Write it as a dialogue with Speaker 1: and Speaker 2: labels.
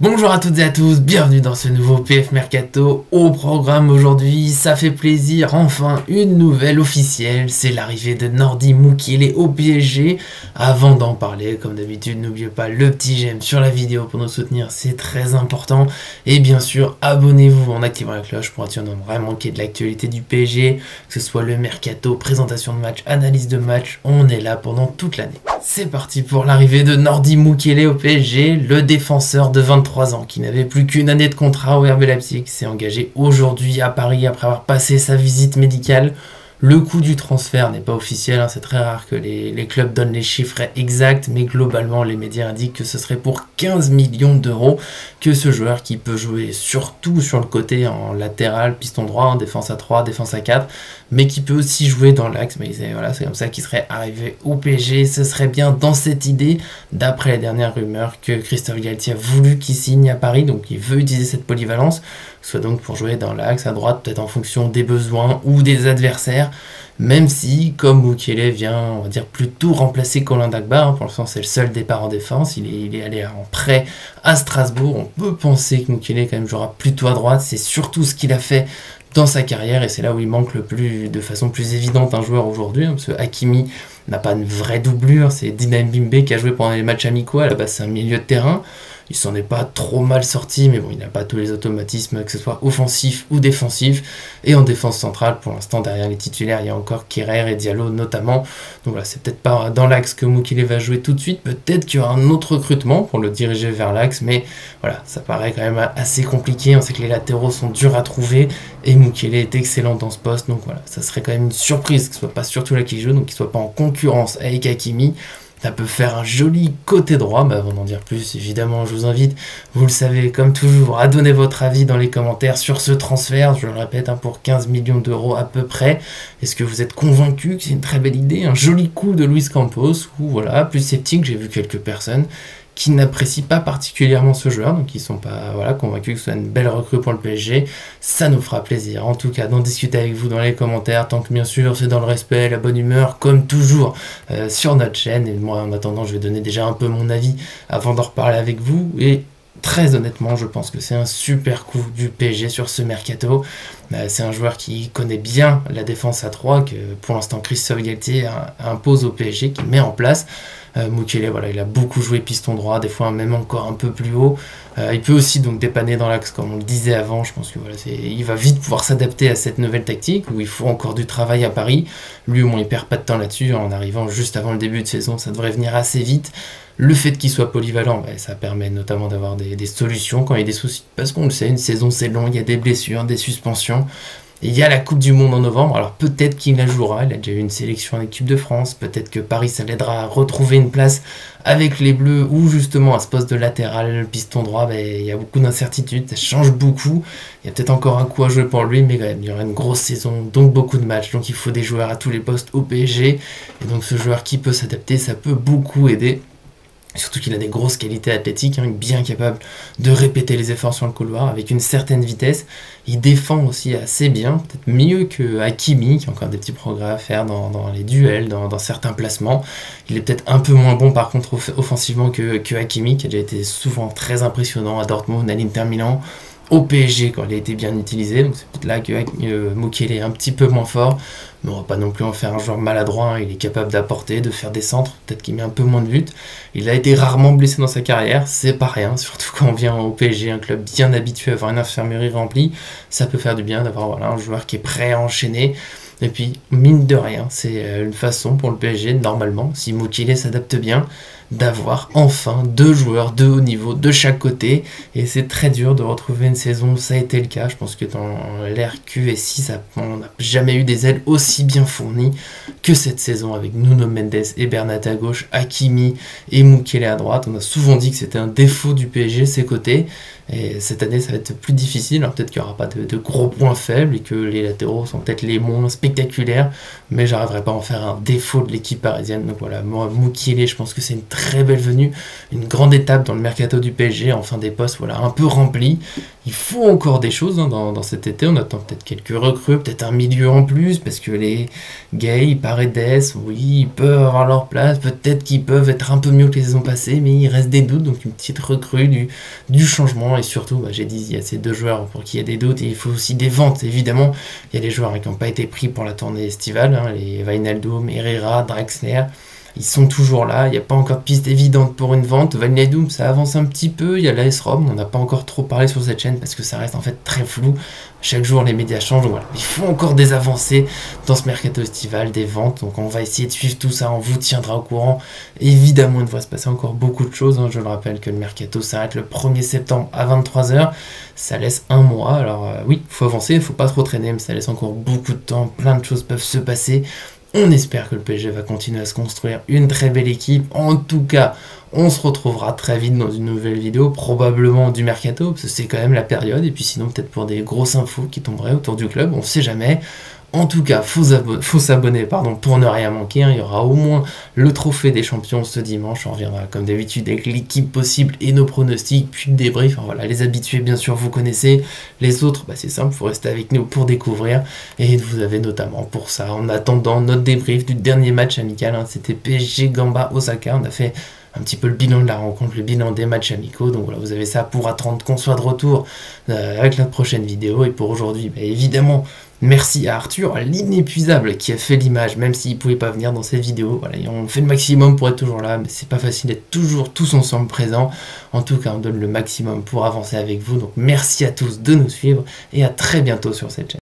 Speaker 1: Bonjour à toutes et à tous, bienvenue dans ce nouveau PF Mercato. Au programme aujourd'hui, ça fait plaisir, enfin une nouvelle officielle, c'est l'arrivée de Nordi Mukiele au PSG. Avant d'en parler, comme d'habitude, n'oubliez pas le petit j'aime sur la vidéo pour nous soutenir, c'est très important. Et bien sûr, abonnez-vous en activant la cloche pour être ne rien manquer de l'actualité du PSG, que ce soit le Mercato, présentation de match, analyse de match, on est là pendant toute l'année. C'est parti pour l'arrivée de Nordi Mukiele au PSG, le défenseur de 23 ans qui n'avait plus qu'une année de contrat au RB Leipzig s'est engagé aujourd'hui à Paris après avoir passé sa visite médicale. Le coût du transfert n'est pas officiel, c'est très rare que les clubs donnent les chiffres exacts, mais globalement les médias indiquent que ce serait pour 15 millions d'euros que ce joueur qui peut jouer surtout sur le côté en latéral, piston droit, en défense à 3, défense à 4, mais qui peut aussi jouer dans l'axe, mais voilà, c'est comme ça qu'il serait arrivé au PSG. Ce serait bien dans cette idée, d'après les dernières rumeurs, que Christophe Galtier a voulu qu'il signe à Paris, donc il veut utiliser cette polyvalence, soit donc pour jouer dans l'axe à droite, peut-être en fonction des besoins ou des adversaires, même si, comme Mukiele vient, on va dire, plutôt remplacer Colin Dagba, pour l'instant c'est le seul départ en défense, il est allé en prêt à Strasbourg, on peut penser que Mukiele quand même jouera plutôt à droite, c'est surtout ce qu'il a fait dans sa carrière, et c'est là où il manque le plus, de façon plus évidente, un joueur aujourd'hui, parce que Hakimi n'a pas une vraie doublure, c'est Dynam Bimbe qui a joué pendant les matchs amicaux, à la base c'est un milieu de terrain, il s'en est pas trop mal sorti, mais bon, il n'a pas tous les automatismes, que ce soit offensif ou défensif. Et en défense centrale, pour l'instant, derrière les titulaires, il y a encore Kerrer et Diallo notamment. Donc voilà, c'est peut-être pas dans l'axe que Mukiele va jouer tout de suite. Peut-être qu'il y aura un autre recrutement pour le diriger vers l'axe, mais voilà, ça paraît quand même assez compliqué. On sait que les latéraux sont durs à trouver, et Mukiele est excellent dans ce poste. Donc voilà, ça serait quand même une surprise que ce soit pas surtout là qu'il joue, donc qu'il soit pas en concurrence avec Hakimi. Ça peut faire un joli côté droit, mais avant d'en dire plus, évidemment, je vous invite, vous le savez, comme toujours, à donner votre avis dans les commentaires sur ce transfert, je le répète, pour 15 millions d'euros à peu près. Est-ce que vous êtes convaincu que c'est une très belle idée, un joli coup de Luis Campos, ou voilà, plus sceptique, j'ai vu quelques personnes qui n'apprécient pas particulièrement ce joueur, donc ils ne sont pas convaincus que ce soit une belle recrue pour le PSG. Ça nous fera plaisir, en tout cas, d'en discuter avec vous dans les commentaires, tant que bien sûr c'est dans le respect, la bonne humeur, comme toujours, sur notre chaîne. Et moi, en attendant, je vais donner déjà un peu mon avis avant d'en reparler avec vous. Et très honnêtement, je pense que c'est un super coup du PSG sur ce mercato. C'est un joueur qui connaît bien la défense à 3, que pour l'instant Christophe Galtier impose au PSG, qui met en place. Mukiele, voilà, il a beaucoup joué piston droit, des fois même encore un peu plus haut. Il peut aussi donc dépanner dans l'axe, comme on le disait avant. Je pense que voilà, il va vite pouvoir s'adapter à cette nouvelle tactique où il faut encore du travail à Paris. Lui, au moins, il perd pas de temps là-dessus. En arrivant juste avant le début de saison, ça devrait venir assez vite. Le fait qu'il soit polyvalent, ça permet notamment d'avoir des solutions quand il y a des soucis. Parce qu'on le sait, une saison c'est long, il y a des blessures, des suspensions. Il y a la Coupe du Monde en novembre, alors peut-être qu'il la jouera, il a déjà eu une sélection en équipe de France, peut-être que Paris ça l'aidera à retrouver une place avec les Bleus, ou justement à ce poste de latéral, piston droit, il y a beaucoup d'incertitudes, ça change beaucoup, il y a peut-être encore un coup à jouer pour lui, mais quand même, il y aura une grosse saison, donc beaucoup de matchs, donc il faut des joueurs à tous les postes au PSG, et donc ce joueur qui peut s'adapter, ça peut beaucoup aider. Surtout qu'il a des grosses qualités athlétiques, bien capable de répéter les efforts sur le couloir avec une certaine vitesse. Il défend aussi assez bien, peut-être mieux que Hakimi, qui a encore des petits progrès à faire dans les duels, dans certains placements. Il est peut-être un peu moins bon par contre offensivement que Hakimi, qui a déjà été souvent très impressionnant à Dortmund, à l'Inter Milan, au PSG quand il a été bien utilisé. Donc c'est peut-être là que Mukiele est un petit peu moins fort. Mais on va pas non plus en faire un joueur maladroit, il est capable d'apporter, de faire des centres, peut-être qu'il met un peu moins de buts. Il a été rarement blessé dans sa carrière, c'est pas rien, surtout quand on vient au PSG, un club bien habitué à avoir une infirmerie remplie, ça peut faire du bien d'avoir un joueur qui est prêt à enchaîner. Et puis, mine de rien, c'est une façon pour le PSG, normalement, si Mukiele s'adapte bien, d'avoir enfin deux joueurs de haut niveau de chaque côté. Et c'est très dur de retrouver une saison où ça a été le cas. Je pense que dans l'ère QSI, on n'a jamais eu des ailes aussi bien fournies que cette saison, avec Nuno Mendes et Bernat à gauche, Hakimi et Mukiele à droite. On a souvent dit que c'était un défaut du PSG, ses côtés. Et cette année, ça va être plus difficile. Alors peut-être qu'il n'y aura pas de gros points faibles et que les latéraux sont peut-être les moins spectaculaires, mais j'arriverai pas à en faire un défaut de l'équipe parisienne. Donc voilà, moi, Mukiele, je pense que c'est une très belle venue, une grande étape dans le mercato du PSG, enfin des postes un peu remplis. Il faut encore des choses hein, dans cet été. On attend peut-être quelques recrues, peut-être un milieu en plus, parce que les Gay, Paredes, oui, ils peuvent avoir leur place. Peut-être qu'ils peuvent être un peu mieux que les saisons passées, mais il reste des doutes. Donc une petite recrue, du changement. Et surtout, j'ai dit, il y a ces deux joueurs pour qui il y a des doutes. Et il faut aussi des ventes, évidemment. Il y a des joueurs qui n'ont pas été pris pour la tournée estivale, hein, les Wijnaldum, Herrera, Draxler. Ils sont toujours là, il n'y a pas encore de piste évidente pour une vente. Wijnaldum, ça avance un petit peu, il y a l'AS Rome, on n'a pas encore trop parlé sur cette chaîne parce que ça reste en fait très flou. Chaque jour les médias changent, donc voilà. Il faut encore des avancées dans ce mercato estival, des ventes, donc on va essayer de suivre tout ça, on vous tiendra au courant. Évidemment, il va se passer encore beaucoup de choses, hein. Je le rappelle que le mercato s'arrête le 1er septembre à 23h, ça laisse un mois, alors oui, il faut avancer, il ne faut pas trop traîner, mais ça laisse encore beaucoup de temps, plein de choses peuvent se passer. On espère que le PSG va continuer à se construire une très belle équipe. En tout cas, on se retrouvera très vite dans une nouvelle vidéo, probablement du mercato, parce que c'est quand même la période. Et puis sinon, peut-être pour des grosses infos qui tomberaient autour du club, on ne sait jamais. En tout cas, faut s'abonner pour ne rien manquer. Hein. Il y aura au moins le trophée des champions ce dimanche. On reviendra comme d'habitude avec l'équipe possible et nos pronostics, puis le débrief. Enfin, voilà, les habitués, bien sûr, vous connaissez. Les autres, c'est simple, il faut rester avec nous pour découvrir. Et vous avez notamment pour ça, en attendant notre débrief du dernier match amical, hein, c'était PSG Gamba Osaka. On a fait un petit peu le bilan de la rencontre, le bilan des matchs amicaux. Donc voilà, vous avez ça pour attendre qu'on soit de retour avec notre prochaine vidéo. Et pour aujourd'hui, évidemment, merci à Arthur, l'inépuisable, qui a fait l'image, même s'il ne pouvait pas venir dans cette vidéo. Voilà, on fait le maximum pour être toujours là, mais c'est pas facile d'être toujours tous ensemble présents. En tout cas, on donne le maximum pour avancer avec vous. Donc merci à tous de nous suivre et à très bientôt sur cette chaîne.